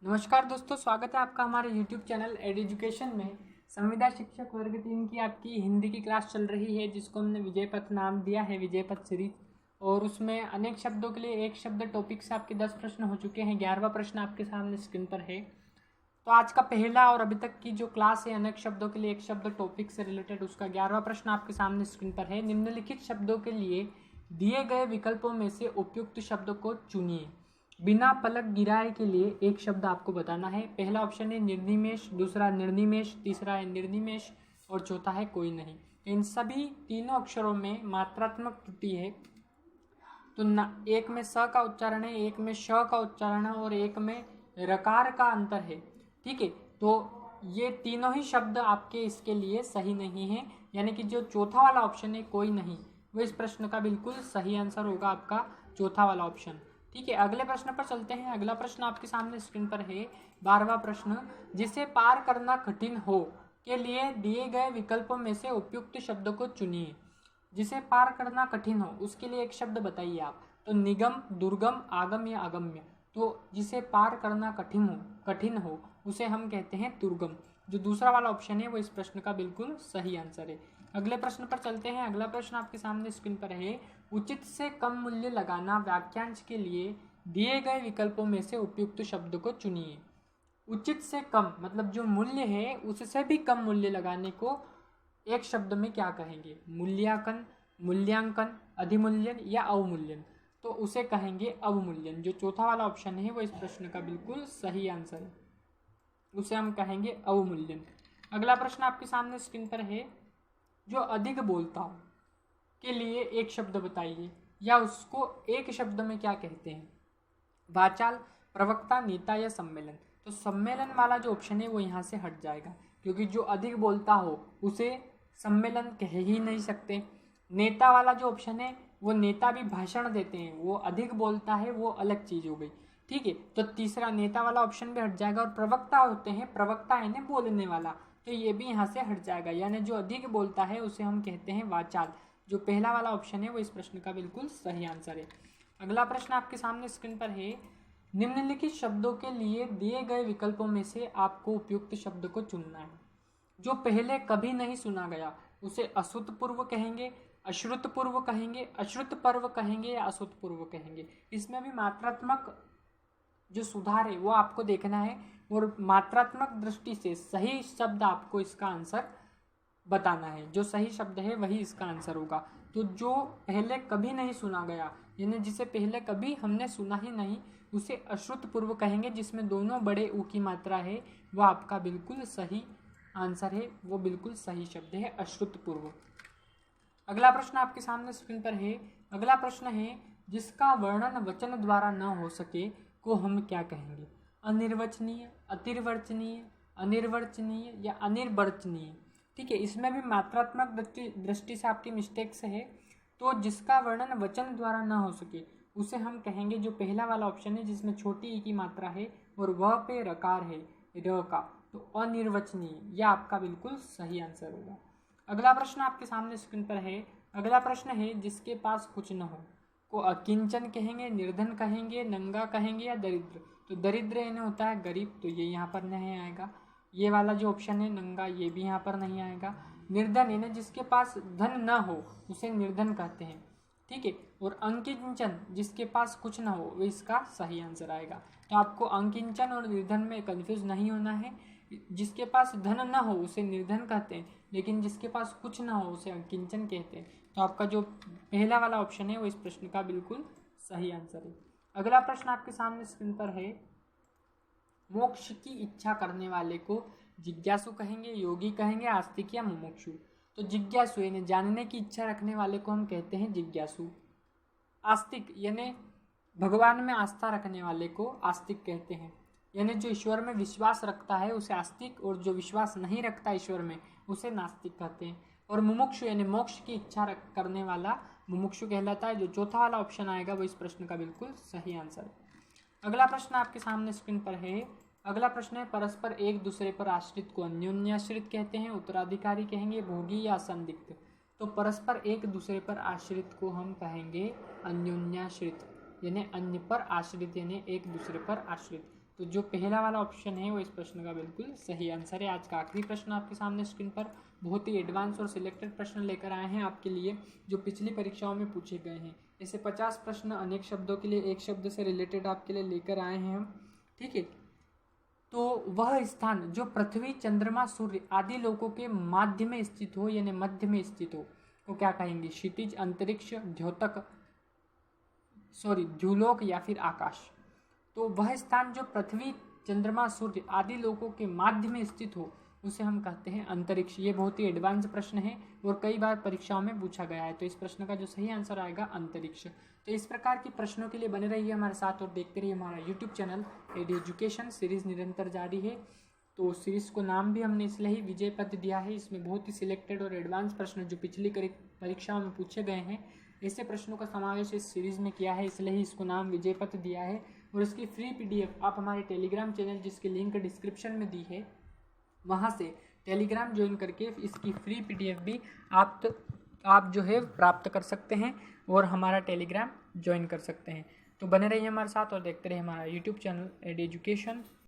नमस्कार दोस्तों, स्वागत है आपका हमारे YouTube चैनल एजुकेशन में। संविदा शिक्षक वर्ग 3 की आपकी हिंदी की क्लास चल रही है, जिसको हमने विजय पथ नाम दिया है, विजय पथ सीरीज। और उसमें अनेक शब्दों के लिए एक शब्द टॉपिक से आपके 10 प्रश्न हो चुके हैं। 11वां प्रश्न आपके सामने स्क्रीन पर है। तो आज का पहला और अभी तक की जो क्लास है अनेक शब्दों के लिए एक शब्द टॉपिक से रिलेटेड, उसका 11वां प्रश्न आपके सामने स्क्रीन पर है। निम्नलिखित शब्दों के लिए दिए गए विकल्पों में से उपयुक्त शब्द को चुनिए। बिना पलक गिराए के लिए एक शब्द आपको बताना है। पहला ऑप्शन है निर्निमेष, दूसरा निर्निमेष, तीसरा है निर्निमेष और चौथा है कोई नहीं। इन सभी तीनों अक्षरों में मात्रात्मक त्रुटि है। तो एक में स का उच्चारण है, एक में श का उच्चारण है और एक में रकार का अंतर है। ठीक है, तो ये तीनों ही शब्द आपके इसके लिए सही नहीं है, यानी कि जो चौथा वाला ऑप्शन है कोई नहीं, वो इस प्रश्न का बिल्कुल सही आंसर होगा आपका चौथा वाला ऑप्शन। ठीक है, अगले प्रश्न पर चलते हैं। अगला प्रश्न आपके सामने स्क्रीन पर है, 12वां प्रश्न। जिसे पार करना कठिन हो के लिए दिए गए विकल्पों में से उपयुक्त शब्द को चुनिए। जिसे पार करना कठिन हो उसके लिए एक शब्द बताइए आप। तो निगम, दुर्गम, आगम या अगम्य। तो जिसे पार करना कठिन हो उसे हम कहते हैं दुर्गम। जो दूसरा वाला ऑप्शन है वो इस प्रश्न का बिल्कुल सही आंसर है। अगले प्रश्न पर चलते हैं। अगला प्रश्न आपके सामने स्क्रीन पर है, उचित से कम मूल्य लगाना वाक्यांश के लिए दिए गए विकल्पों में से उपयुक्त शब्द को चुनिए। उचित से कम मतलब जो मूल्य है उससे भी कम मूल्य लगाने को एक शब्द में क्या कहेंगे? मूल्यांकन, मूल्यांकन, अधिमूल्यन या अवमूल्यन। तो उसे कहेंगे अवमूल्यन। जो चौथा वाला ऑप्शन है वो इस प्रश्न का बिल्कुल सही आंसर है, उसे हम कहेंगे अवमूल्यन। अगला प्रश्न आपके सामने स्क्रीन पर है, जो अधिक बोलता हो के लिए एक शब्द बताइए, या उसको एक शब्द में क्या कहते हैं? वाचाल, प्रवक्ता, नेता या सम्मेलन। तो सम्मेलन वाला जो ऑप्शन है वो यहाँ से हट जाएगा, क्योंकि जो अधिक बोलता हो उसे सम्मेलन कह ही नहीं सकते। नेता वाला जो ऑप्शन है वो नेता भी भाषण देते हैं, वो अधिक बोलता है, वो अलग चीज़ हो गई। ठीक है, तो तीसरा नेता वाला ऑप्शन भी हट जाएगा। और प्रवक्ता होते हैं, प्रवक्ता है ना बोलने वाला, तो ये भी यहाँ से हट जाएगा, यानी जो अधिक बोलता है उसे हम कहते हैं वाचाल। जो पहला वाला ऑप्शन है वो इस प्रश्न का बिल्कुल सही आंसर है। अगला प्रश्न आपके सामने स्क्रीन पर है, निम्नलिखित शब्दों के लिए दिए गए विकल्पों में से आपको उपयुक्त शब्द को चुनना है। जो पहले कभी नहीं सुना गया उसे अश्रुतपूर्व कहेंगे, अश्रुतपूर्व कहेंगे, अश्रुतपर्व कहेंगे या अश्रुतपूर्व कहेंगे। इसमें भी मात्रात्मक जो सुधार है वो आपको देखना है, और मात्रात्मक दृष्टि से सही शब्द आपको इसका आंसर बताना है। जो सही शब्द है वही इसका आंसर होगा। तो जो पहले कभी नहीं सुना गया, यानी जिसे पहले कभी हमने सुना ही नहीं, उसे अश्रुतपूर्व कहेंगे, जिसमें दोनों बड़े ऊ की मात्रा है। वो आपका बिल्कुल सही आंसर है, वो बिल्कुल सही शब्द है अश्रुतपूर्व। अगला प्रश्न आपके सामने स्क्रीन पर है। अगला प्रश्न है, जिसका वर्णन वचन द्वारा न हो सके को हम क्या कहेंगे? अनिर्वचनीय, अतिर्वचनीय, अनिर्वचनीय या अनिर्वचनीय। ठीक है, इसमें भी मात्रात्मक दृष्टि से आपकी मिस्टेक्स है। तो जिसका वर्णन वचन द्वारा न हो सके उसे हम कहेंगे जो पहला वाला ऑप्शन है, जिसमें छोटी ई की मात्रा है और वह पे रकार है, र का। तो अनिर्वचनीय, यह आपका बिल्कुल सही आंसर होगा। अगला प्रश्न आपके सामने स्क्रीन पर है। अगला प्रश्न है, जिसके पास कुछ न हो को अकिंचन कहेंगे, निर्धन कहेंगे, नंगा कहेंगे या दरिद्र। तो दरिद्र इन्हें होता है गरीब, तो ये यहाँ पर नहीं आएगा। ये वाला जो ऑप्शन है नंगा, ये भी यहाँ पर नहीं आएगा। निर्धन इन्हें जिसके पास धन न हो उसे निर्धन कहते हैं। ठीक है, और अंकिंचन जिसके पास कुछ ना हो वो इसका सही आंसर आएगा। तो आपको अंकिंचन और निर्धन में कंफ्यूज नहीं होना है। जिसके पास धन ना हो उसे निर्धन कहते हैं, लेकिन जिसके पास कुछ ना हो उसे अंकिंचन कहते हैं। तो आपका जो पहला वाला ऑप्शन है वो इस प्रश्न का बिल्कुल सही आंसर है। अगला प्रश्न आपके सामने स्क्रीन पर है, मोक्ष की इच्छा करने वाले को जिज्ञासु कहेंगे, योगी कहेंगे, आस्तिक या मुमुक्षु। तो जिज्ञासु यानी जानने की इच्छा रखने वाले को हम कहते हैं जिज्ञासु। आस्तिक यानी भगवान में आस्था रखने वाले को आस्तिक कहते हैं, यानी जो ईश्वर में विश्वास रखता है उसे आस्तिक, और जो विश्वास नहीं रखता ईश्वर में उसे नास्तिक कहते हैं। और मुमुक्षु यानी मोक्ष की इच्छा करने वाला मुमुक्षु कहलाता है। जो चौथा वाला ऑप्शन आएगा वो इस प्रश्न का बिल्कुल सही आंसर है। अगला प्रश्न आपके सामने स्क्रीन पर है। अगला प्रश्न है, परस्पर एक दूसरे पर आश्रित को अन्योन्याश्रित कहते हैं, उत्तराधिकारी कहेंगे, भोगी या संदिग्ध। तो परस्पर एक दूसरे पर आश्रित को हम कहेंगे अन्योन्याश्रित, यानी अन्य पर आश्रित यानी एक दूसरे पर आश्रित। तो जो पहला वाला ऑप्शन है वो इस प्रश्न का बिल्कुल सही आंसर है। आज का आखिरी प्रश्न आपके सामने स्क्रीन पर बहुत ही एडवांस और सिलेक्टेड प्रश्न लेकर आए हैं आपके लिए, जो पिछली परीक्षाओं में पूछे गए हैं। ऐसे 50 प्रश्न अनेक शब्दों के लिए, एक शब्द से रिलेटेड आपके लिए लेकर आए हैं हम, ठीक है। तो वह स्थान जो पृथ्वी, चंद्रमा, सूर्य आदि लोकों के माध्य में स्थित हो, यानी मध्य में स्थित हो, वो क्या कहेंगे? क्षितिज, अंतरिक्ष, द्योतक, द्युलोक या फिर आकाश। तो वह स्थान जो पृथ्वी, चंद्रमा, सूर्य आदि लोकों के माध्य में स्थित हो उसे हम कहते हैं अंतरिक्ष। ये बहुत ही एडवांस प्रश्न है और कई बार परीक्षाओं में पूछा गया है। तो इस प्रश्न का जो सही आंसर आएगा अंतरिक्ष। तो इस प्रकार के प्रश्नों के लिए बने रहिए हमारे साथ और देखते रहिए हमारा YouTube channel AD education. Series निरंतर जारी है। तो सीरीज को नाम भी हमने इसलिए ही विजय पथ दिया है। इसमें बहुत ही सिलेक्टेड और एडवांस प्रश्न जो पिछली परीक्षाओं में पूछे गए हैं, ऐसे प्रश्नों का समावेश इस सीरीज में किया है, इसलिए ही इसको नाम विजय पथ दिया है। और इसकी फ्री पीडीएफ आप हमारे टेलीग्राम चैनल, जिसकी लिंक डिस्क्रिप्शन में दी है, वहाँ से टेलीग्राम ज्वाइन करके इसकी फ्री पीडीएफ भी आप जो है प्राप्त कर सकते हैं और हमारा टेलीग्राम ज्वाइन कर सकते हैं। तो बने रहिए हमारे साथ और देखते रहिए हमारा यूट्यूब चैनल एडी एजुकेशन।